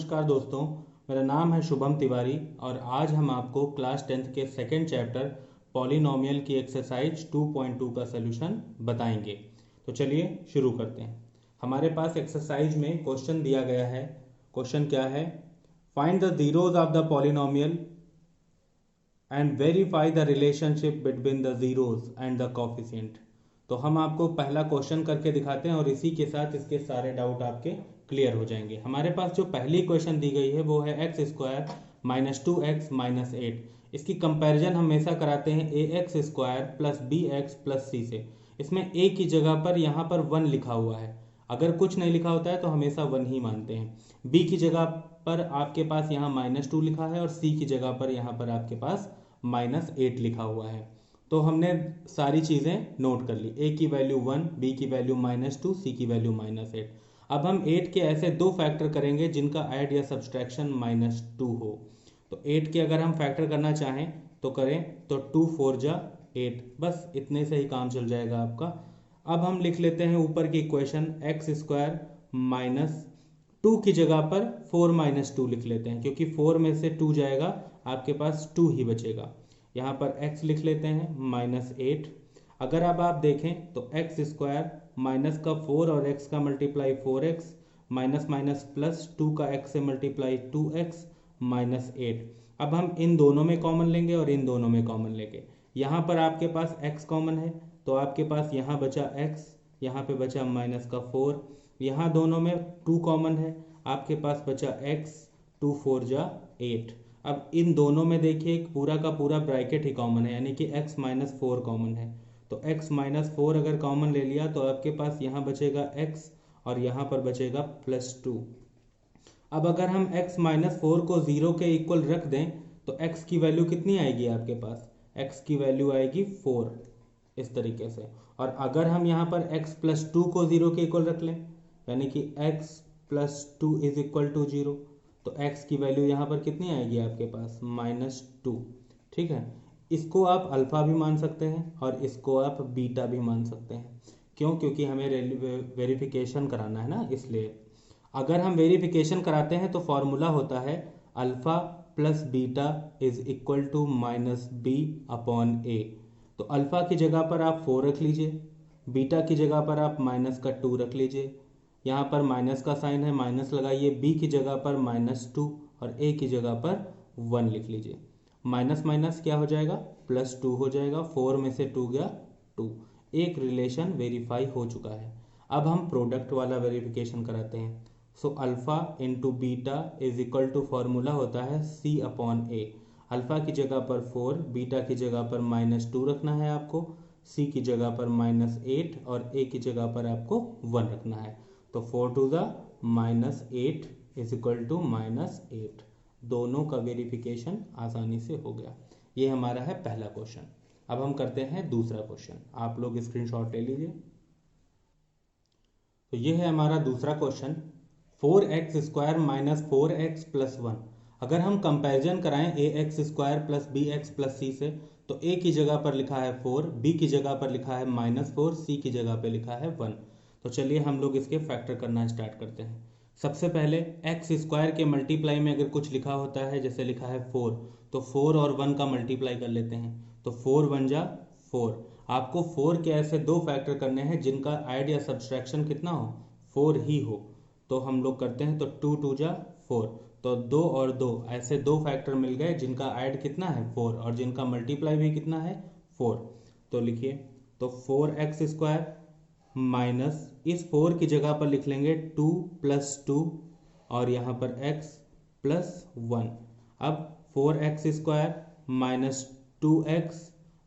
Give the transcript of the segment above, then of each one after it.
नमस्कार दोस्तों, मेरा नाम है शुभम तिवारी और आज हम आपको क्लास 10th के सेकेंड चैप्टर पॉलिनोमियल की एक्सरसाइज 2.2 का सलूशन बताएंगे। तो चलिए शुरू करते हैं। हमारे पास एक्सरसाइज में क्वेश्चन दिया गया है। क्वेश्चन क्या है? Find the zeros of the polynomial and verify the relationship between the zeros and the coefficient. तो हम आपको पहला क्वेश्चन करके दिखाते हैं और इसी के साथ इसके सारे डाउट आपके क्लियर हो जाएंगे। हमारे पास जो पहली क्वेश्चन दी गई है वो है x square minus 2x minus 8। इसकी कंपैरिजन हमेशा कराते हैं a x square plus b x plus c से। इसमें ए की जगह पर यहाँ पर 1 लिखा हुआ है। अगर कुछ नहीं लिखा होता है तो हमेशा 1 ही मानते हैं। बी की जगह पर आपके पास यहाँ -2 लिखा है और सी की जगह पर यहाँ पर आपके पास -8 लिखा हुआ है। तो हमने सारी चीज़ें नोट कर ली। ए की वैल्यू 1, बी की वैल्यू -2, सी की वैल्यू -8। अब हम 8 के ऐसे दो फैक्टर करेंगे जिनका ऐड या सब्सट्रैक्शन -2 हो। तो 8 के अगर हम फैक्टर करना चाहें तो करें, तो 2 4 जा 8, बस इतने से ही काम चल जाएगा आपका। अब हम लिख लेते हैं ऊपर की इक्वेशन, एक्स स्क्वायर माइनस 2 की जगह पर 4 - 2 लिख लेते हैं, क्योंकि 4 में से 2 जाएगा आपके पास 2 ही बचेगा। यहाँ पर x लिख लेते हैं -8। अगर अब आप देखें तो एक्स स्क्वायर माइनस का 4 और x का multiply 4x minus minus plus 2 का x से मल्टीप्लाई 2x -8। अब हम इन दोनों में कॉमन लेंगे और इन दोनों में कॉमन लेंगे। यहाँ पर आपके पास x कॉमन है तो आपके पास यहाँ बचा x, यहाँ पे बचा -4। यहाँ दोनों में 2 कॉमन है, आपके पास बचा x, 2 4 जा 8। अब इन दोनों में देखिए पूरा का पूरा ब्रैकेट ही कॉमन है, यानी कि x -4 कॉमन है। तो x -4 अगर कॉमन ले लिया तो आपके पास यहाँ बचेगा x और यहाँ पर बचेगा +2। अब अगर हम x -4 को 0 के इक्वल रख दें तो x की वैल्यू कितनी आएगी आपके पास? x की वैल्यू आएगी 4, इस तरीके से। और अगर हम यहाँ पर x +2 को 0 के इक्वल रख लें, यानी कि x +2 = 0, तो x की वैल्यू यहाँ पर कितनी आएगी आपके पास? -2। ठीक है, इसको आप अल्फा भी मान सकते हैं और इसको आप बीटा भी मान सकते हैं। क्यों? क्योंकि हमें वेरिफिकेशन कराना है ना, इसलिए। अगर हम वेरिफिकेशन कराते हैं तो फॉर्मूला होता है अल्फा प्लस बीटा = -b/a। तो अल्फा की जगह पर आप 4 रख लीजिए, बीटा की जगह पर आप -2 रख लीजिए। यहाँ पर माइनस का साइन है, माइनस लगाइए। बी की जगह पर -2 और ए की जगह पर 1 लिख लीजिए। माइनस माइनस क्या हो जाएगा? +2 हो जाएगा। 4 में से 2 गया 2। एक रिलेशन वेरीफाई हो चुका है। अब हम प्रोडक्ट वाला वेरिफिकेशन कराते हैं। So alpha into beta = formula होता है C/A। अल्फा की जगह पर 4, बीटा की जगह पर -2 रखना है आपको, सी की जगह पर -8 और ए की जगह पर आपको 1 रखना है। तो 4 2 ज़ा -8 = -8। दोनों का वेरिफिकेशन आसानी से हो गया। ये हमारा है पहला क्वेश्चन। अब हम करते हैं दूसरा क्वेश्चन। आप लोग स्क्रीनशॉट ले लीजिए। तो ये है हमारा दूसरा क्वेश्चन, 4x² - 4x + 1। अगर हम कंपैरिजन कराएं a x square plus b x plus c से, तो ए की जगह पर लिखा है 4, बी की जगह पर लिखा है -4, सी की जगह पर लिखा है 1। तो चलिए हम लोग इसके फैक्टर करना स्टार्ट करते हैं। सबसे पहले एक्स स्क्वायर के मल्टीप्लाई में अगर कुछ लिखा होता है, जैसे लिखा है 4, तो 4 और 1 का मल्टीप्लाई कर लेते हैं। तो 4 1 जा 4। आपको 4 के ऐसे दो फैक्टर करने हैं जिनका ऐड या सब्सट्रैक्शन कितना हो? 4 ही हो। तो हम लोग करते हैं, तो 2 2 जा 4। तो 2 और 2 ऐसे दो फैक्टर मिल गए जिनका ऐड कितना है? 4, और जिनका मल्टीप्लाई भी कितना है? 4। तो लिखिए, तो 4x² माइनस इस 4 की जगह पर लिख लेंगे 2 + 2 और यहाँ पर x + 1। अब 4x² माइनस 2x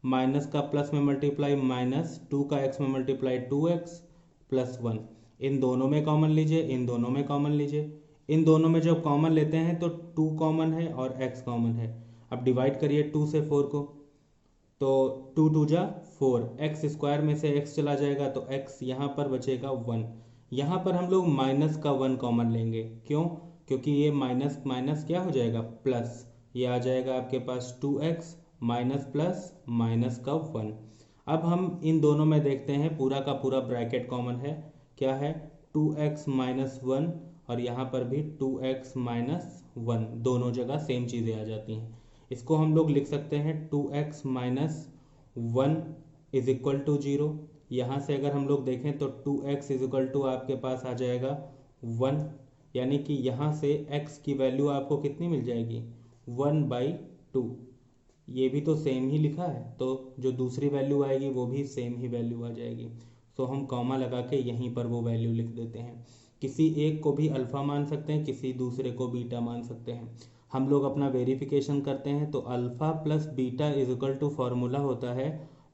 माइनस का प्लस में मल्टीप्लाई माइनस 2 का x में मल्टीप्लाई 2x + 1। इन दोनों में कॉमन लीजिए, इन दोनों में कॉमन लीजिए। इन दोनों में जब कॉमन लेते हैं तो 2 कॉमन है और x कॉमन है। अब डिवाइड करिए 2 से 4 को, तो 2 2 जा 4। एक्स स्क्वायर में से x चला जाएगा तो x यहाँ पर बचेगा 1। यहाँ पर हम लोग माइनस का 1 कॉमन लेंगे। क्यों? क्योंकि ये माइनस माइनस क्या हो जाएगा? प्लस। ये आ जाएगा आपके पास 2x माइनस प्लस माइनस का 1। अब हम इन दोनों में देखते हैं पूरा का पूरा ब्रैकेट कॉमन है। क्या है? 2x - 1 और यहाँ पर भी 2x माइनस 1, दोनों जगह सेम चीज़ें आ जाती हैं। इसको हम लोग लिख सकते हैं 2x minus 1 is equal to 0। यहाँ से अगर हम लोग देखें तो 2x इज इक्वल टू आपके पास आ जाएगा 1, यानी कि यहाँ से x की वैल्यू आपको कितनी मिल जाएगी 1/2। ये भी तो सेम ही लिखा है, तो जो दूसरी वैल्यू आएगी वो भी सेम ही वैल्यू आ जाएगी। तो हम कॉमा लगा के यहीं पर वो वैल्यू लिख देते हैं। किसी एक को भी अल्फ़ा मान सकते हैं, किसी दूसरे को बीटा मान सकते हैं। हम लोग अपना वेरिफिकेशन करते हैं तो alpha plus beta is equal to formula होता है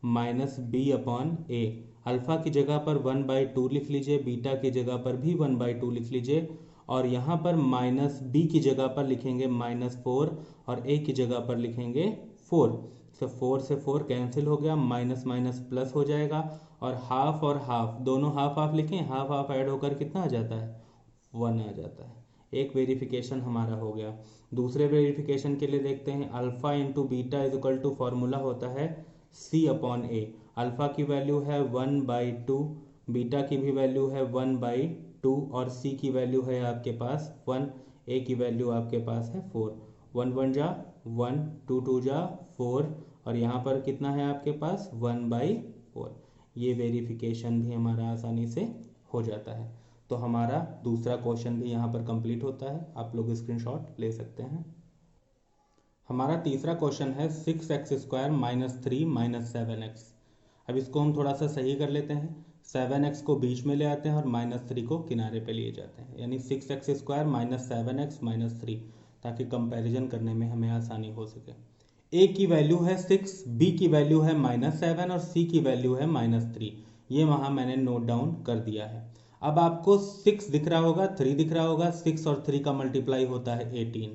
-b/a। अल्फ़ा की जगह पर 1/2 लिख लीजिए, बीटा की जगह पर भी 1/2 लिख लीजिए, और यहाँ पर -b की जगह पर लिखेंगे -4 और a की जगह पर लिखेंगे 4। तो 4 से 4 कैंसिल हो गया, माइनस माइनस प्लस हो जाएगा, और हाफ दोनों हाफ हाफ लिखें, हाफ हाफ ऐड होकर कितना आ जाता है 1 आ जाता है। एक वेरिफिकेशन हमारा हो गया। दूसरे वेरिफिकेशन के लिए देखते हैं, alpha into beta is equal to formula होता है c/a। अल्फ़ा की वैल्यू है 1/2, बीटा की भी वैल्यू है 1/2 और c की वैल्यू है आपके पास 1, a की वैल्यू आपके पास है 4। 1 1 जा 1, 2 2 जा 4, और यहाँ पर कितना है आपके पास 1/4। ये वेरिफिकेशन भी हमारा आसानी से हो जाता है। तो हमारा दूसरा क्वेश्चन भी यहाँ पर कंप्लीट होता है, आप लोग स्क्रीनशॉट ले सकते हैं। हमारा तीसरा क्वेश्चन है 6x² माइनस 3 माइनस 7x। अब इसको हम थोड़ा सा सही कर लेते हैं, 7x को बीच में ले आते हैं और -3 को किनारे पे लिए जाते हैं, यानी 6x² माइनस 7x माइनस 3, ताकि कंपैरिजन करने में हमें आसानी हो सके। a की वैल्यू है 6, b की वैल्यू है -7 और c की वैल्यू है -3। ये वहाँ मैंने नोट डाउन कर दिया है। अब आपको 6 दिख रहा होगा, 3 दिख रहा होगा, 6 और 3 का मल्टीप्लाई होता है 18।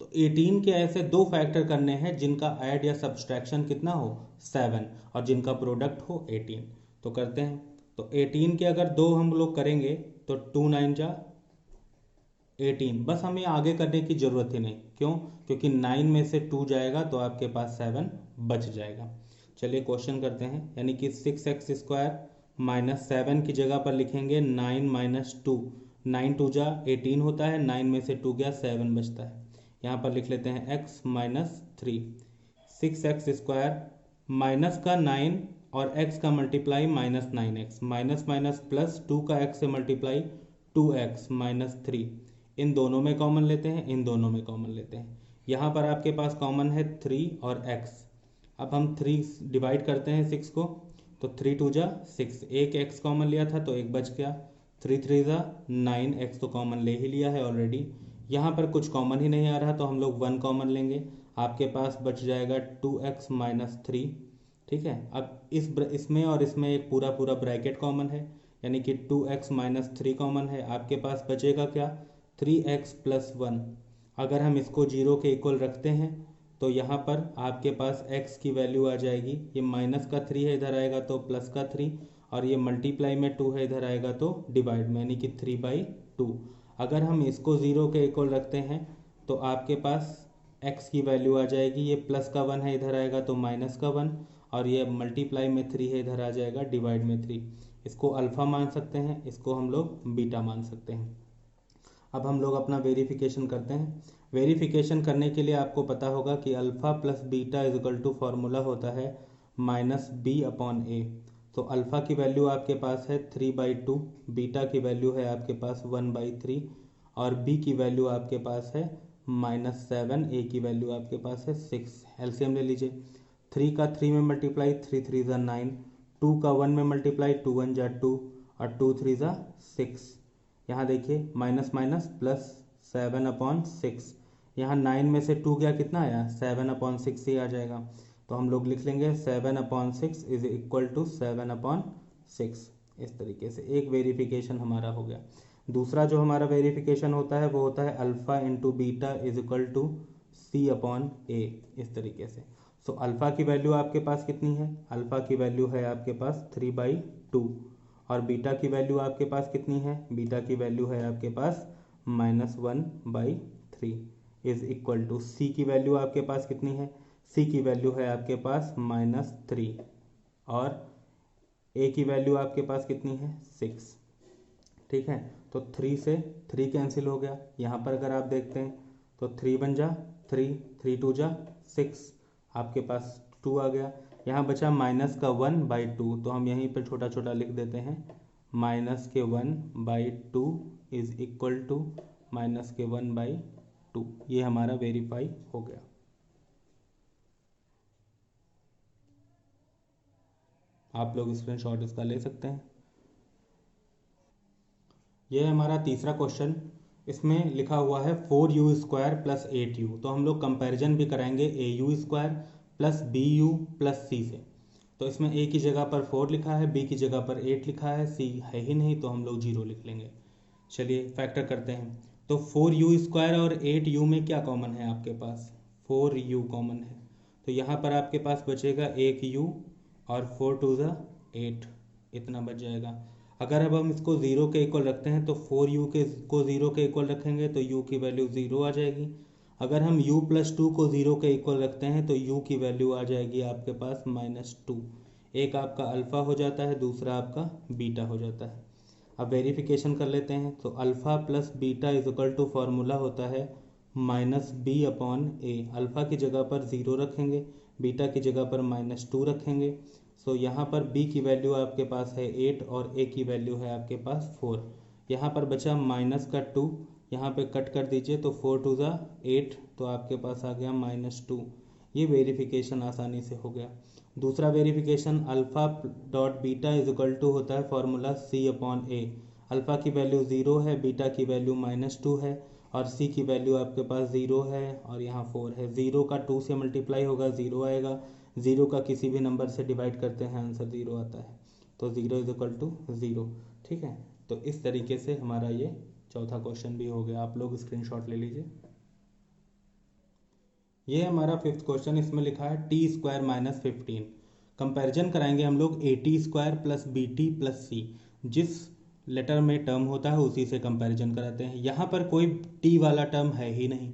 तो 18 के ऐसे दो फैक्टर करने हैं जिनका ऐड या सब्सट्रैक्शन कितना हो 7 और जिनका प्रोडक्ट हो 18। तो करते हैं, तो 18 के अगर दो हम लोग करेंगे तो 2 9 जा 18, बस हमें आगे करने की जरूरत ही नहीं। क्यों? क्योंकि 9 में से 2 जाएगा तो आपके पास 7 बच जाएगा। चलिए क्वेश्चन करते हैं, यानी कि 6x² माइनस 7 की जगह पर लिखेंगे 9 माइनस 2। 9 2 जा 18 होता है, 9 में से 2 गया 7 बचता है। यहाँ पर लिख लेते हैं x माइनस 3। 6x² माइनस का 9 और x का multiply -9x, minus minus plus 2 का x से मल्टीप्लाई 2x माइनस 3। इन दोनों में कॉमन लेते हैं, इन दोनों में कॉमन लेते हैं। यहाँ पर आपके पास कॉमन है 3 और x। अब हम 3 डिवाइड करते हैं 6 को, तो 3 2 जा 6, एक x कॉमन लिया था तो एक बच गया, 3 3 जा 9, x तो कॉमन ले ही लिया है ऑलरेडी। यहाँ पर कुछ कॉमन ही नहीं आ रहा तो हम लोग 1 कॉमन लेंगे, आपके पास बच जाएगा 2x माइनस 3। ठीक है, अब इसमें और इसमें एक पूरा पूरा ब्रैकेट कॉमन है, यानी कि 2x माइनस 3 कॉमन है। आपके पास बचेगा क्या 3x प्लस 1। अगर हम इसको 0 के इक्वल रखते हैं तो यहाँ पर आपके पास x की वैल्यू आ जाएगी, ये माइनस का 3 है इधर आएगा तो प्लस का 3, और ये मल्टीप्लाई में 2 है इधर आएगा तो डिवाइड में, यानी कि 3/2। अगर हम इसको 0 के इक्वल रखते हैं तो आपके पास x की वैल्यू आ जाएगी, ये प्लस का 1 है इधर आएगा तो माइनस का 1, और ये मल्टीप्लाई में 3 है इधर आ जाएगा डिवाइड में 3। इसको अल्फ़ा मान सकते हैं, इसको हम लोग बीटा मान सकते हैं। अब हम लोग अपना वेरिफिकेशन करते हैं। वेरिफिकेशन करने के लिए आपको पता होगा कि alpha plus beta is equal to formula होता है -b/a। तो अल्फ़ा की वैल्यू आपके पास है 3/2, बीटा की वैल्यू है आपके पास 1/3, और b की वैल्यू आपके पास है -7, a की वैल्यू आपके पास है 6। एलसीएम ले लीजिए, 3 का 3 में मल्टीप्लाई 3 3 जा 9, 2 का 1 में मल्टीप्लाई 2 1 जा 2, और 2 3 जा 6। यहाँ देखिए माइनस माइनस प्लस 7/6, यहाँ 9 में से 2 गया कितना आया 7/6 ही आ जाएगा। तो हम लोग लिख लेंगे 7/6 इज इक्वल टू 7/6। इस तरीके से एक वेरिफिकेशन हमारा हो गया। दूसरा जो हमारा वेरिफिकेशन होता है वो होता है alpha into beta is equal to c/a। इस तरीके से, सो अल्फ़ा की वैल्यू आपके पास कितनी है, अल्फ़ा की वैल्यू है आपके पास 3/2, और बीटा की वैल्यू आपके पास कितनी है, बीटा की वैल्यू है आपके पास -1/3 इज इक्वल टू सी की वैल्यू आपके पास कितनी है, सी की वैल्यू है आपके पास -3, और ए की वैल्यू आपके पास कितनी है 6। ठीक है, तो 3 से 3 कैंसिल हो गया। यहाँ पर अगर आप देखते हैं तो 3 बन जा 3, 3 2 जा 6, आपके पास 2 आ गया। यहाँ बचा माइनस का 1/2, तो हम यहीं पर छोटा छोटा लिख देते हैं, माइनस के 1/2 इज इक्वल टू माइनस के 1/2। ये हमारा वेरीफाई हो गया। आप लोग स्क्रीनशॉट इसका ले सकते हैं। यह हमारा तीसरा क्वेश्चन। इसमें लिखा हुआ है 4u² प्लस 8u। तो हम लोग कंपैरिजन भी कराएंगे au² plus bu plus c से। तो इसमें a की जगह पर 4 लिखा है, b की जगह पर 8 लिखा है, c है ही नहीं तो हम लोग 0 लिख लेंगे। चलिए फैक्टर करते हैं। तो 4u² और 8u में क्या कॉमन है आपके पास? 4u कॉमन है। तो यहाँ पर आपके पास बचेगा 1u और 4 2 ज़ा 8, इतना बच जाएगा। अगर अब हम इसको 0 के इक्वल रखते हैं तो 4u को 0 के इक्वल रखेंगे तो u की वैल्यू 0 आ जाएगी। अगर हम u + 2 को 0 के इक्वल रखते हैं तो u की वैल्यू आ जाएगी आपके पास -2। एक आपका अल्फ़ा हो जाता है, दूसरा आपका बीटा हो जाता है। अब वेरिफिकेशन कर लेते हैं। तो alpha plus beta is equal to formula होता है -b/a। अल्फ़ा की जगह पर 0 रखेंगे, बीटा की जगह पर -2 रखेंगे। सो यहाँ पर b की वैल्यू आपके पास है 8 और a की वैल्यू है आपके पास 4। यहाँ पर बचा माइनस का 2, यहाँ पे कट कर दीजिए तो 4 2 ज़ा 8, तो आपके पास आ गया -2। ये वेरिफिकेशन आसानी से हो गया। दूसरा verification alpha dot beta is equal to होता है फॉर्मूला c/a। अल्फ़ा की वैल्यू 0 है, बीटा की वैल्यू -2 है और c की वैल्यू आपके पास 0 है और यहाँ 4 है। 0 का 2 से मल्टीप्लाई होगा 0 आएगा, 0 का किसी भी नंबर से डिवाइड करते हैं आंसर 0 आता है। तो 0 इज इक्वल टू 0। ठीक है, तो इस तरीके से हमारा ये चौथा क्वेश्चन भी हो गया। आप लोग स्क्रीनशॉट ले लीजिए। ये हमारा फिफ्थ क्वेश्चन। इसमें लिखा है t² - 15। कंपैरिजन कराएंगे हम लोग at² plus bt plus c। जिस लेटर में टर्म होता है उसी से कंपैरिजन कराते हैं। यहाँ पर कोई t वाला टर्म है ही नहीं।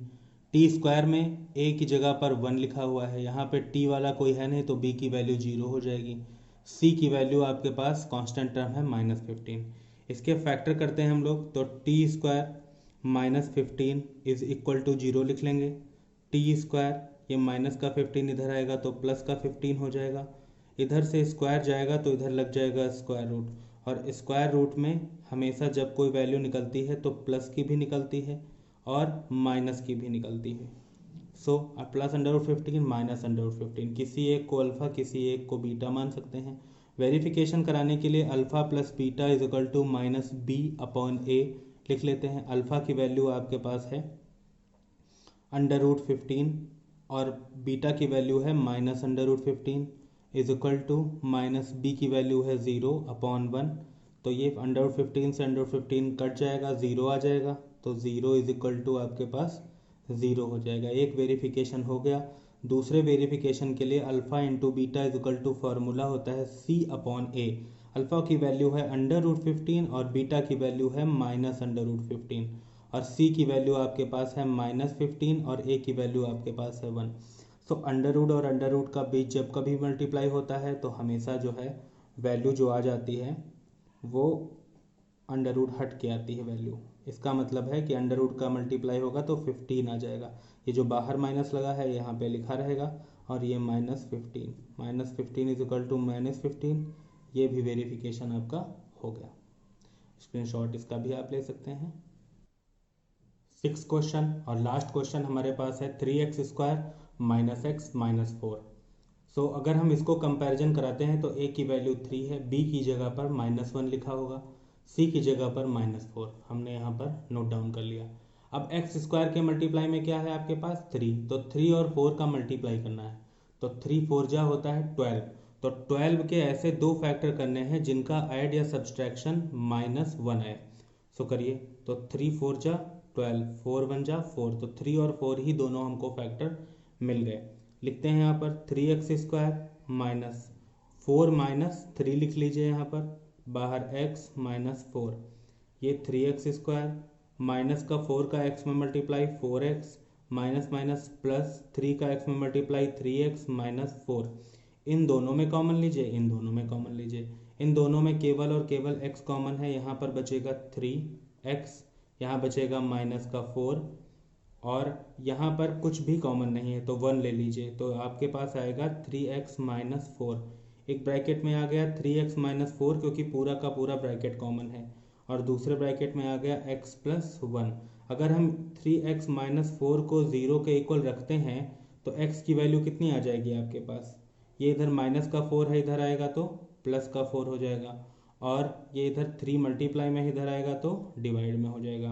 t² में a की जगह पर 1 लिखा हुआ है, यहाँ पे t वाला कोई है नहीं तो b की वैल्यू 0 हो जाएगी। c की वैल्यू आपके पास कांस्टेंट टर्म है -15। इसके फैक्टर करते हैं हम लोग। तो t² - 15 इज इक्वल टू 0 लिख लेंगे। t², ये माइनस का 15 इधर आएगा तो प्लस का 15 हो जाएगा। इधर से स्क्वायर जाएगा तो इधर लग जाएगा स्क्वायर रूट, और स्क्वायर रूट में हमेशा जब कोई वैल्यू निकलती है तो प्लस की भी निकलती है और माइनस की भी निकलती है। सो प्लस √15 माइनस √15, किसी एक को अल्फ़ा किसी एक को बीटा मान सकते हैं। वेरिफिकेशन कराने के लिए alpha plus beta is equal to -b/a लिख लेते हैं। अल्फ़ा की वैल्यू आपके पास है √15 और बीटा की वैल्यू है -√15 इज इक्वल टू -b की वैल्यू है 0/1। तो ये √15 से √15 कट जाएगा, 0 आ जाएगा, तो 0 इज इक्वल टू आपके पास 0 हो जाएगा। एक वेरिफिकेशन हो गया। दूसरे वेरिफिकेशन के लिए alpha into beta is equal to formula होता है c/a। अल्फ़ा की वैल्यू है √15 और बीटा की वैल्यू है -√15 और c की वैल्यू आपके पास है -15 और a की वैल्यू आपके पास है 1। सो अंडर रूट और अंडर रूट का बीच जब कभी मल्टीप्लाई होता है तो हमेशा जो है वैल्यू जो आ जाती है वो अंडर रूट हट के आती है वैल्यू। इसका मतलब है कि अंडर रूट का मल्टीप्लाई होगा तो 15 आ जाएगा। ये जो बाहर माइनस लगा है यहाँ पे लिखा रहेगा और ये -15 इज इक्वल टू -15। ये भी वेरिफिकेशन आपका हो गया। स्क्रीनशॉट इसका भी आप ले सकते हैं। 6 क्वेश्चन और लास्ट क्वेश्चन हमारे पास है 3x² - x - 4। सो अगर हम इसको कंपैरिजन कराते हैं तो a की वैल्यू 3 है, b की जगह पर -1 लिखा होगा, c की जगह पर -4 हमने यहाँ पर नोट डाउन कर लिया। अब x² के मल्टीप्लाई में क्या है आपके पास 3, तो 3 और 4 का मल्टीप्लाई करना है। तो 3 4 जा होता है 12। तो 12 के ऐसे दो फैक्टर करने हैं जिनका ऐड या सब्सट्रैक्शन -1 है। सो करिए। तो 3 4 जा 12, 4 1 जा 4, तो 3 और 4 ही दोनों हमको फैक्टर मिल गए। लिखते हैं यहाँ पर 3x² - 4 - 3 लिख लीजिए यहाँ पर, बाहर x - 4। ये 3x² माइनस का 4 का x में multiply 4x, minus minus plus 3 का x में मल्टीप्लाई 3x - 4। इन दोनों में कॉमन लीजिए, इन दोनों में कॉमन लीजिए। इन दोनों में केवल और केवल x कॉमन है, यहाँ पर बचेगा 3 x, यहाँ बचेगा माइनस का 4 और यहाँ पर कुछ भी कॉमन नहीं है तो 1 ले लीजिए, तो आपके पास आएगा 3x माइनस 4। एक ब्रैकेट में आ गया 3x माइनस 4 क्योंकि पूरा का पूरा ब्रैकेट कॉमन है, और दूसरे ब्रैकेट में आ गया x प्लस 1। अगर हम 3x माइनस 4 को 0 के इक्वल रखते हैं तो x की वैल्यू कितनी आ जाएगी आपके पास, ये इधर माइनस का 4 है, इधर आएगा तो प्लस का 4 हो जाएगा, और ये इधर 3 मल्टीप्लाई में इधर आएगा तो डिवाइड में हो जाएगा।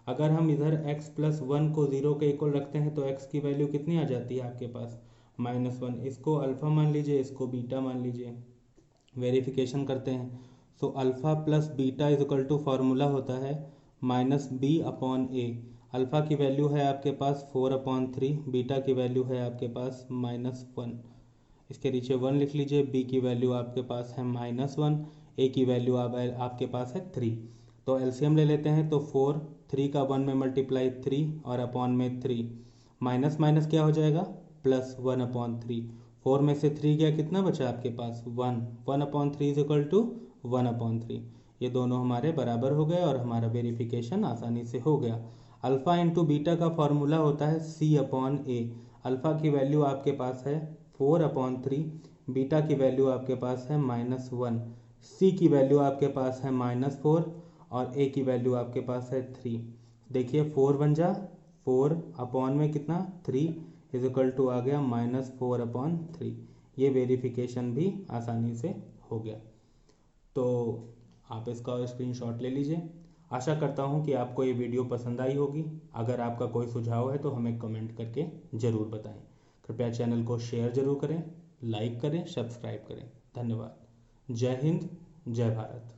अगर हम इधर x प्लस 1 को 0 के इक्वल रखते हैं तो x की वैल्यू कितनी आ जाती है आपके पास, -1। इसको अल्फ़ा मान लीजिए, इसको बीटा मान लीजिए। वेरिफिकेशन करते हैं। So alpha plus beta is equal to formula होता है -b/a। अल्फ़ा की वैल्यू है आपके पास 4/3, बीटा की वैल्यू है आपके पास -1। इसके नीचे 1 लिख लीजिए, b की वैल्यू आपके पास है -1, a की वैल्यू आपके पास है 3। तो एलसीएम ले लेते हैं, तो 4, 3 का 1 में मल्टीप्लाई 3 और अपॉन में 3, माइनस माइनस क्या हो जाएगा प्लस 1/3। 4 में से 3 गया, कितना बचा आपके पास 1, 1/3 इज इक्वल टू 1/3। ये दोनों हमारे बराबर हो गए और हमारा वेरिफिकेशन आसानी से हो गया। अल्फ़ा इंटू बीटा का फॉर्मूला होता है c/a। अल्फ़ा की वैल्यू आपके पास है 4/3, बीटा की वैल्यु आपके पास है -1, सी की वैल्यू आपके पास है -4 और ए की वैल्यू आपके पास है 3। देखिए 4 बन जा 4 अपॉन में कितना 3 इज इक्वल टू आ गया -4/3। ये वेरिफिकेशन भी आसानी से हो गया। तो आप इसका स्क्रीनशॉट ले लीजिए। आशा करता हूँ कि आपको ये वीडियो पसंद आई होगी। अगर आपका कोई सुझाव है तो हमें कमेंट करके ज़रूर बताएं। कृपया चैनल को शेयर ज़रूर करें, लाइक करें, सब्सक्राइब करें। धन्यवाद। जय हिंद, जय भारत।